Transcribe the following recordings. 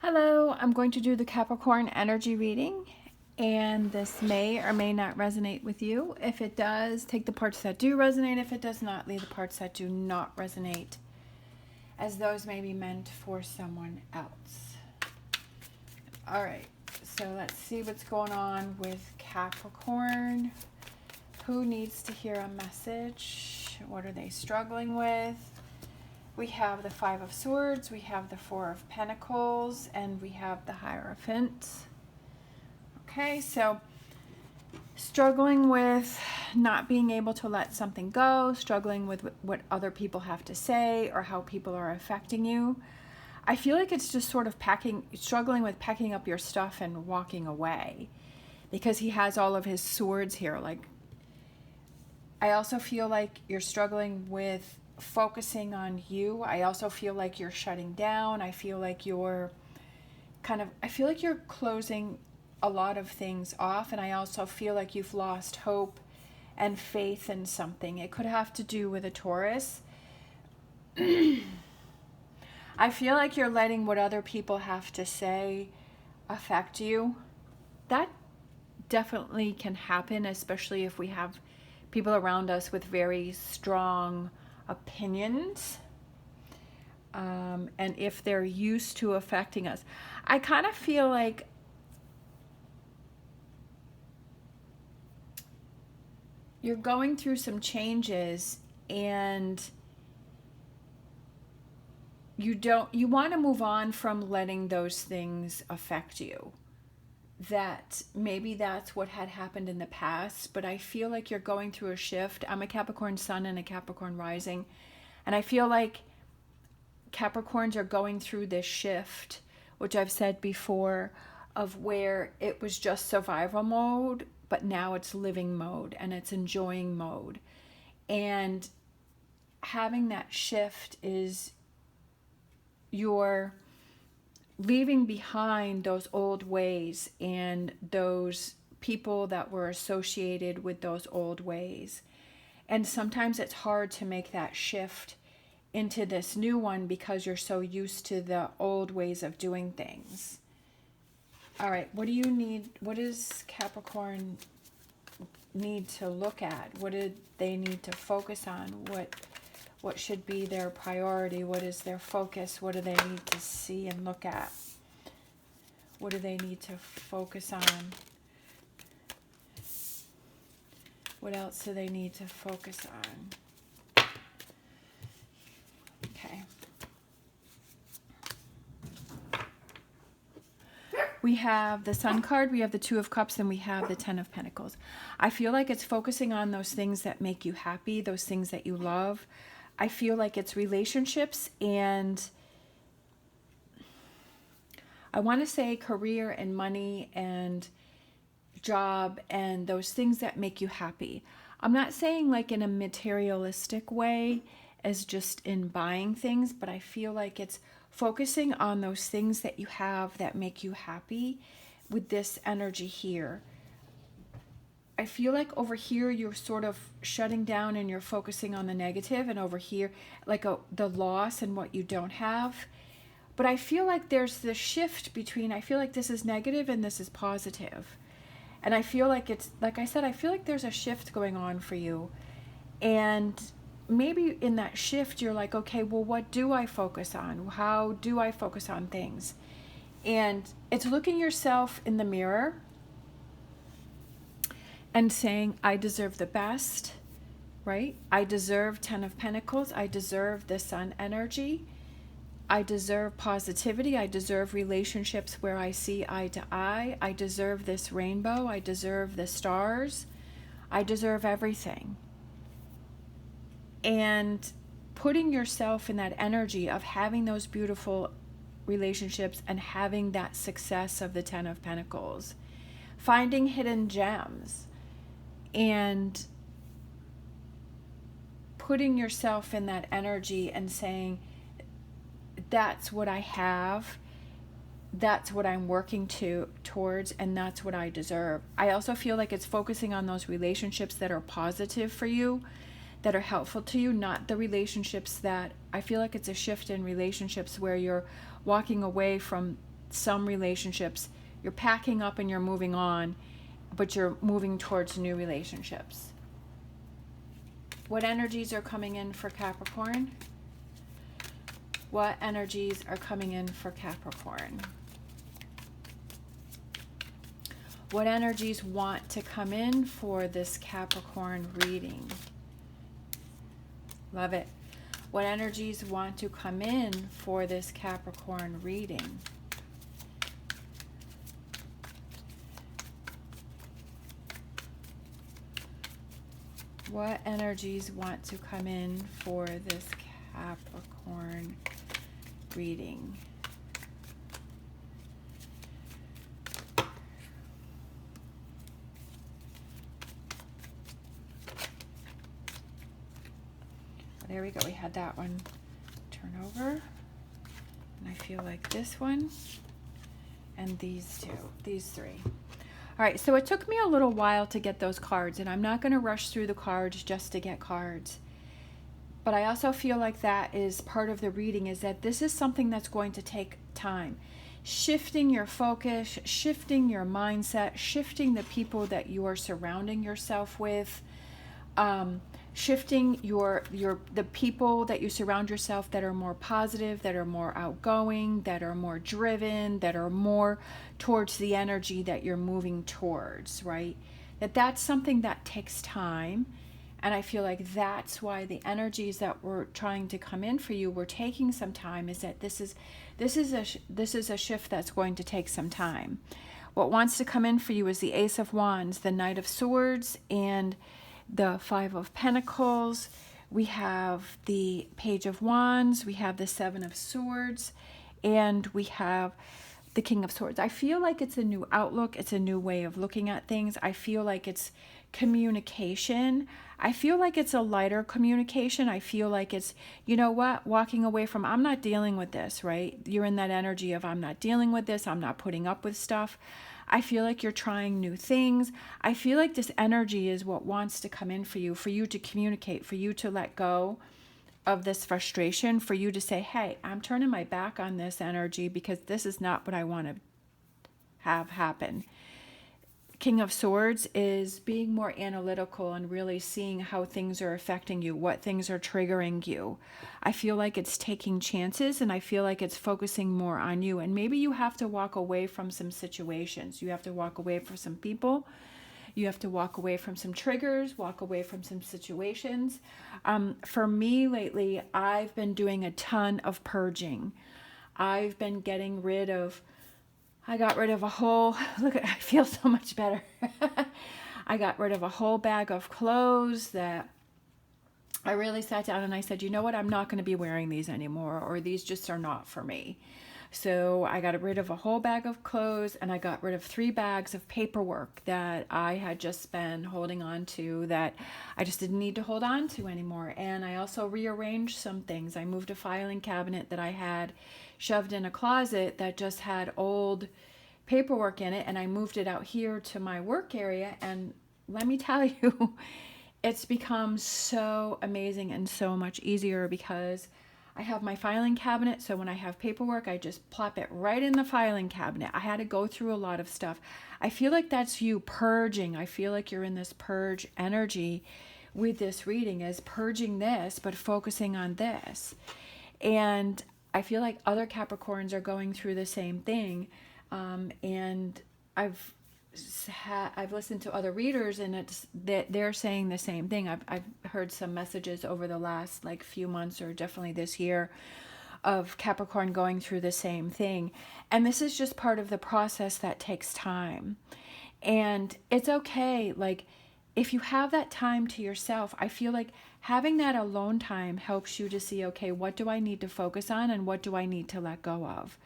Hello, I'm going to do the Capricorn energy reading, and this may or may not resonate with you. If it does, take the parts that do resonate. If it does not, leave the parts that do not resonate, as those may be meant for someone else. All right, so let's see what's going on with Capricorn. Who needs to hear a message? What are they struggling with? We have the Five of Swords, we have the Four of Pentacles, and we have the Hierophant. Okay, so struggling with not being able to let something go, struggling with what other people have to say or how people are affecting you. I feel like it's just sort of struggling with packing up your stuff and walking away, because he has all of his swords here. Like, I also feel like you're struggling with focusing on you. I also feel like you're shutting down. I feel like you're closing a lot of things off, and I also feel like you've lost hope and faith in something. It could have to do with a Taurus. I feel like you're letting what other people have to say affect you. That definitely can happen, especially if we have people around us with very strong opinions, and if they're used to affecting us. I kind of feel like you're going through some changes, and you want to move on from letting those things affect you. That maybe that's what had happened in the past, but I feel like you're going through a shift. I'm a Capricorn sun and a Capricorn rising, and I feel like Capricorns are going through this shift, which I've said before, of where it was just survival mode, but now it's living mode and it's enjoying mode. And having that shift is you're leaving behind those old ways and those people that were associated with those old ways. And sometimes it's hard to make that shift into this new one because you're so used to the old ways of doing things. All right, what do you need? What does Capricorn need to look at? What do they need to focus on? What should be their priority? What is their focus? What do they need to see and look at? What do they need to focus on? What else do they need to focus on? Okay. We have the Sun card, we have the Two of Cups, and we have the Ten of Pentacles. I feel like it's focusing on those things that make you happy, those things that you love. I feel like it's relationships, and I want to say career and money and job and those things that make you happy. I'm not saying like in a materialistic way as just in buying things, but I feel like it's focusing on those things that you have that make you happy with this energy here. I feel like over here you're sort of shutting down and you're focusing on the negative, and over here like the loss and what you don't have. But I feel like there's this shift between, I feel like this is negative and this is positive. And I feel like it's, like I said, I feel like there's a shift going on for you. And maybe in that shift you're like, okay, well, what do I focus on? How do I focus on things? And it's looking yourself in the mirror and saying, I deserve the best, right? I deserve Ten of Pentacles. I deserve the Sun energy. I deserve positivity. I deserve relationships where I see eye to eye. I deserve this rainbow. I deserve the stars. I deserve everything. And putting yourself in that energy of having those beautiful relationships and having that success of the Ten of Pentacles. Finding hidden gems. And putting yourself in that energy and saying, that's what I have, that's what I'm working towards, and that's what I deserve. I also feel like it's focusing on those relationships that are positive for you, that are helpful to you, not the relationships that, I feel like it's a shift in relationships where you're walking away from some relationships, you're packing up and you're moving on, but you're moving towards new relationships. What energies are coming in for Capricorn? What energies are coming in for Capricorn? What energies want to come in for this Capricorn reading? Love it. What energies want to come in for this Capricorn reading? What energies want to come in for this Capricorn reading? There we go. We had that one. Turn over. And I feel like this one and these two, these three. All right, so it took me a little while to get those cards, and I'm not going to rush through the cards just to get cards. But I also feel like that is part of the reading, is that this is something that's going to take time. Shifting your focus, shifting your mindset, shifting the people that you are surrounding yourself with, shifting the people that you surround yourself that are more positive, that are more outgoing, that are more driven, that are more towards the energy that you're moving towards, right? That's something that takes time. And I feel like that's why the energies that were trying to come in for you were taking some time, is that this is a shift that's going to take some time. What wants to come in for you is the Ace of Wands, the Knight of Swords, and the Five of Pentacles. We have the Page of Wands, we have the Seven of Swords, and we have the King of Swords. I feel like it's a new outlook. It's a new way of looking at things. I feel like it's communication. I feel like it's a lighter communication. I feel like it's, you know what, walking away from, I'm not dealing with this, right? You're in that energy of, I'm not dealing with this. I'm not putting up with stuff. I feel like you're trying new things. I feel like this energy is what wants to come in for you to communicate, for you to let go of this frustration, for you to say, hey, I'm turning my back on this energy because this is not what I want to have happen. King of Swords is being more analytical and really seeing how things are affecting you, what things are triggering you. I feel like it's taking chances, and I feel like it's focusing more on you. And maybe you have to walk away from some situations. You have to walk away from some people. You have to walk away from some triggers, walk away from some situations. For me lately, I've been doing a ton of purging. I've been getting rid of, I got rid of a whole, look, I feel so much better. I got rid of a whole bag of clothes that I really sat down and I said, you know what, I'm not going to be wearing these anymore, or these just are not for me. So I got rid of a whole bag of clothes, and I got rid of 3 bags of paperwork that I had just been holding on to that I just didn't need to hold on to anymore. And I also rearranged some things. I moved a filing cabinet that I had shoved in a closet that just had old paperwork in it, and I moved it out here to my work area. And let me tell you, it's become so amazing and so much easier because I have my filing cabinet, so when I have paperwork, I just plop it right in the filing cabinet. I had to go through a lot of stuff. I feel like that's you purging. I feel like you're in this purge energy with this reading, as purging this, but focusing on this. And I feel like other Capricorns are going through the same thing. And I've listened to other readers, and they're saying the same thing. I've heard some messages over the last few months, or definitely this year, of Capricorn going through the same thing. And this is just part of the process that takes time. And it's okay. If you have that time to yourself, I feel like having that alone time helps you to see, okay, what do I need to focus on and what do I need to let go of?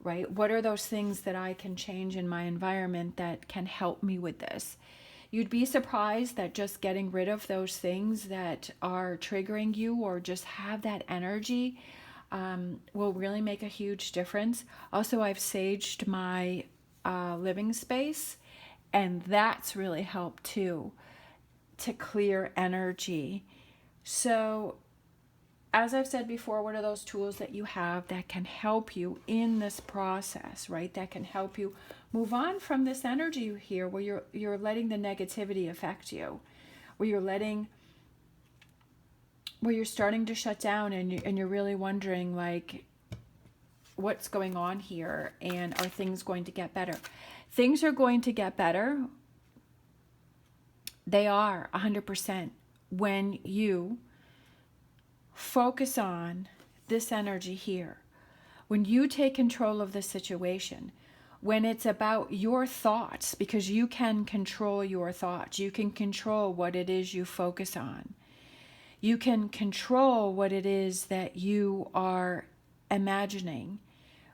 Right? What are those things that I can change in my environment that can help me with this? You'd be surprised that just getting rid of those things that are triggering you, or just have that energy, will really make a huge difference. Also, I've saged my living space, and that's really helped too, to clear energy. So as I've said before, what are those tools that you have that can help you in this process, right? That can help you move on from this energy here where you're letting the negativity affect you, where you're starting to shut down and you're really wondering like what's going on here and are things going to get better? Things are going to get better. They are 100% when you focus on this energy here. When you take control of the situation, when it's about your thoughts, because you can control your thoughts, you can control what it is you focus on. You can control what it is that you are imagining,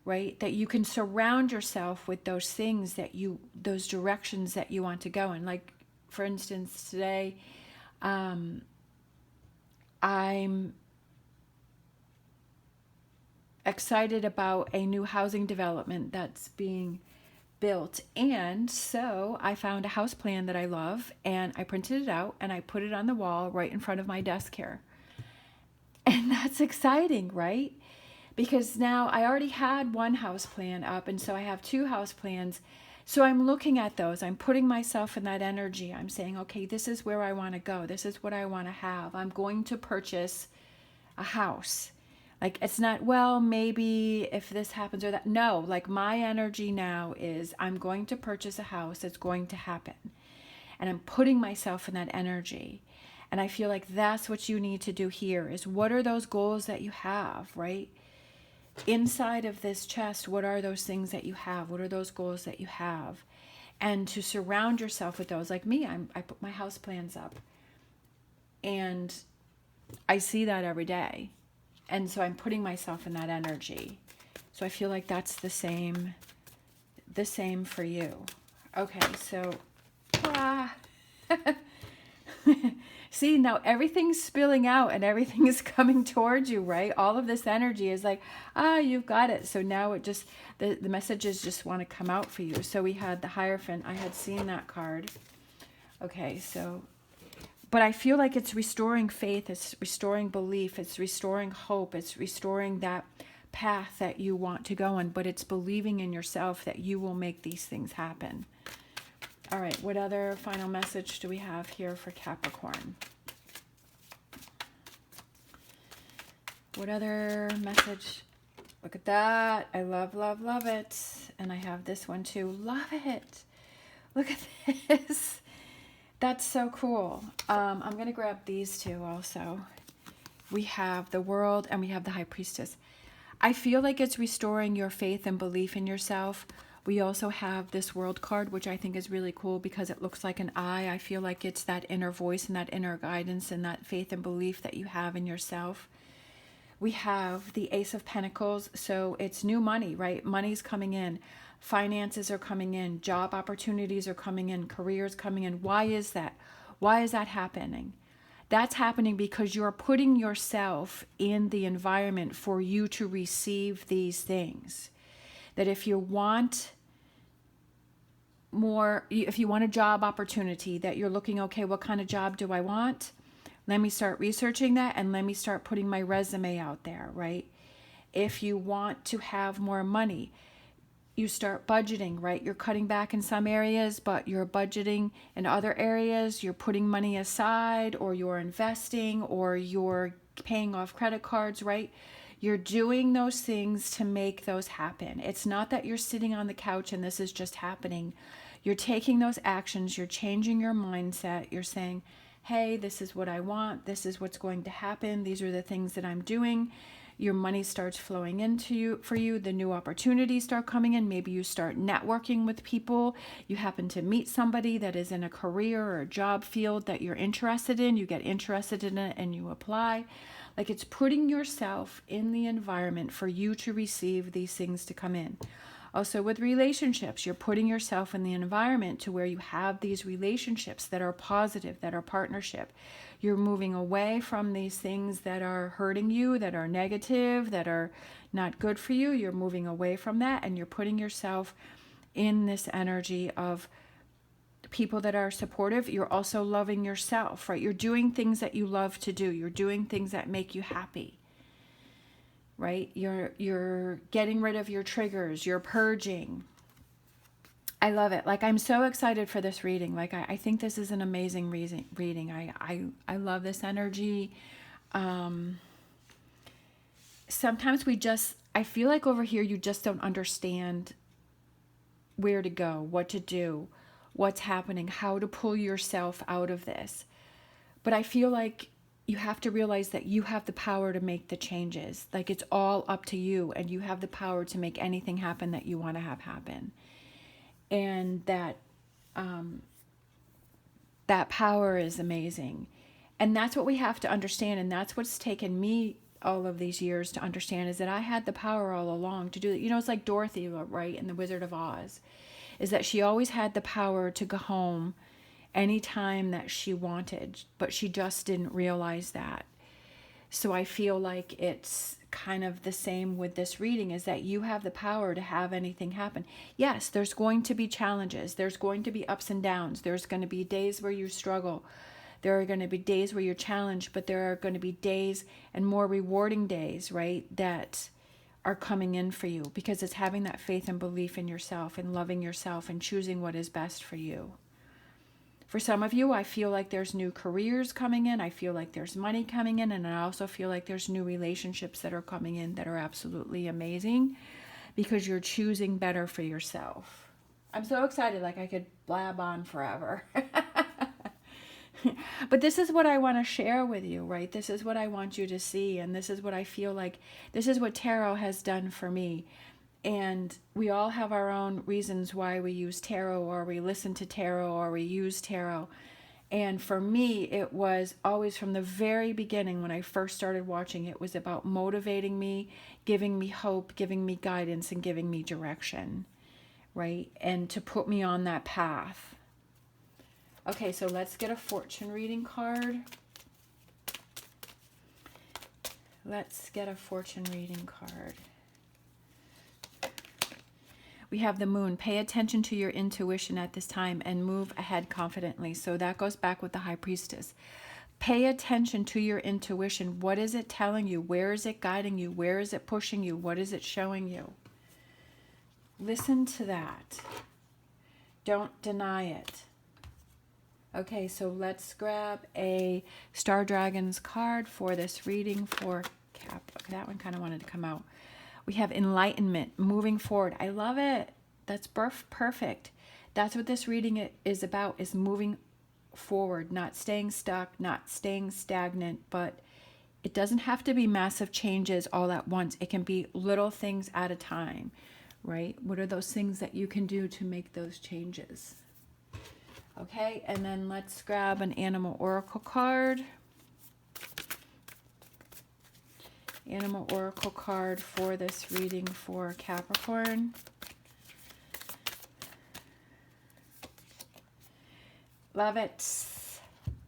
right? That you can surround yourself with those things those directions that you want to go in. Like, for instance, today, I'm excited about a new housing development that's being built. And so I found a house plan that I love and I printed it out and I put it on the wall right in front of my desk here. And that's exciting, right? Because now I already had one house plan up, and so I have two house plans. So I'm looking at those. I'm putting myself in that energy. I'm saying, okay, this is where I want to go. This is what I want to have. I'm going to purchase a house. Like, it's not, well, maybe if this happens or that. No, like my energy now is I'm going to purchase a house. It's going to happen. And I'm putting myself in that energy. And I feel like that's what you need to do here is what are those goals that you have, right? Inside of this chest, what are those things that you have? What are those goals that you have? And to surround yourself with those. Like me, I put my house plans up. And I see that every day. And so I'm putting myself in that energy. So I feel like that's the same for you. Okay, so see, now everything's spilling out and everything is coming towards you, right? All of this energy is like, you've got it. So now it just, the messages just want to come out for you. So we had the Hierophant. I had seen that card. Okay, so, but I feel like it's restoring faith. It's restoring belief. It's restoring hope. It's restoring that path that you want to go on. But it's believing in yourself that you will make these things happen. All right, what other final message do we have here for Capricorn? What other message? Look at that. I love, love, love it. And I have this one too. Love it. Look at this. That's so cool. I'm going to grab these two also. We have the World and we have the High Priestess. I feel like it's restoring your faith and belief in yourself. We also have this World card, which I think is really cool because it looks like an eye. I feel like it's that inner voice and that inner guidance and that faith and belief that you have in yourself. We have the Ace of Pentacles. So it's new money, right? Money's coming in. Finances are coming in. Job opportunities are coming in. Careers coming in. Why is that? Why is that happening? That's happening because you're putting yourself in the environment for you to receive these things. That if you want more, if you want a job opportunity, that you're looking, okay, what kind of job do I want? Let me start researching that and let me start putting my resume out there, right? If you want to have more money, you start budgeting, right? You're cutting back in some areas, but you're budgeting in other areas. You're putting money aside, or you're investing, or you're paying off credit cards, right? You're doing those things to make those happen. It's not that you're sitting on the couch and this is just happening. You're taking those actions. You're changing your mindset. You're saying, hey, this is what I want. This is what's going to happen. These are the things that I'm doing. Your money starts flowing into you for you. The new opportunities start coming in. Maybe you start networking with people. You happen to meet somebody that is in a career or a job field that you're interested in. You get interested in it and you apply. Like, it's putting yourself in the environment for you to receive these things to come in. Also with relationships, you're putting yourself in the environment to where you have these relationships that are positive, that are partnership. You're moving away from these things that are hurting you, that are negative, that are not good for you. You're moving away from that and you're putting yourself in this energy of people that are supportive. You're also loving yourself, right? You're doing things that you love to do. You're doing things that make you happy. right? You're getting rid of your triggers, you're purging. I love it. Like, I'm so excited for this reading. Like, I think this is an amazing reading. I love this energy. Sometimes I feel like over here you just don't understand where to go, what to do, what's happening, how to pull yourself out of this. But I feel like you have to realize that you have the power to make the changes. Like, it's all up to you, and you have the power to make anything happen that you want to have happen. And that power is amazing. And that's what we have to understand. And that's what's taken me all of these years to understand, is that I had the power all along to do it. You know, it's like Dorothy, right, in The Wizard of Oz, is that she always had the power to go home anytime that she wanted, but she just didn't realize that. So I feel like it's kind of the same with this reading, is that you have the power to have anything happen. Yes, there's going to be challenges. There's going to be ups and downs. There's going to be days where you struggle. There are going to be days where you're challenged, but there are going to be days, and more rewarding days, right, that are coming in for you, because it's having that faith and belief in yourself and loving yourself and choosing what is best for you. For some of you, I feel like there's new careers coming in. I feel like there's money coming in. And I also feel like there's new relationships that are coming in that are absolutely amazing, because you're choosing better for yourself. I'm so excited. Like, I could blab on forever. But this is what I want to share with you, right? This is what I want you to see. And this is what I feel like, this is what tarot has done for me. And we all have our own reasons why we use tarot, or we listen to tarot, or we use tarot. And for me, it was always from the very beginning, when I first started watching, it was about motivating me, giving me hope, giving me guidance, and giving me direction, right? And to put me on that path. Okay, so let's get a fortune reading card. Let's get a fortune reading card. We have the Moon. Pay attention to your intuition at this time and move ahead confidently. So that goes back with the High Priestess. Pay attention to your intuition. What is it telling you? Where is it guiding you? Where is it pushing you? What is it showing you? Listen to that. Don't deny it. Okay, so let's grab a Star Dragons card for this reading for Cap. That one kind of wanted to come out. We have Enlightenment, moving forward. I love it. That's perfect. That's what this reading is about, is moving forward, not staying stuck, not staying stagnant, but it doesn't have to be massive changes all at once. It can be little things at a time, right? What are those things that you can do to make those changes? Okay, and then let's grab an Animal Oracle card. Animal Oracle card for this reading for Capricorn. Love it.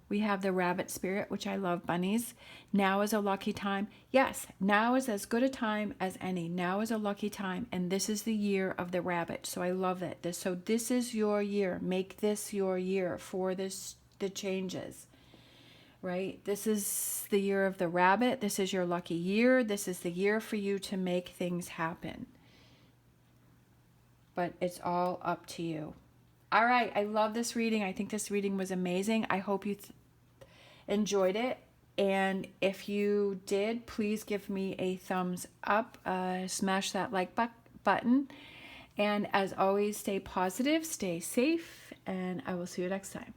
We have the Rabbit Spirit, which I love, bunnies. Now is a lucky time. Yes, now is as good a time as any. Now is a lucky time, and this is the year of the rabbit. So I love it. So this is your year. Make this your year for the changes. Right? This is the year of the rabbit. This is your lucky year. This is the year for you to make things happen. But it's all up to you. All right. I love this reading. I think this reading was amazing. I hope you enjoyed it. And if you did, please give me a thumbs up. Smash that like button. And as always, stay positive, stay safe, and I will see you next time.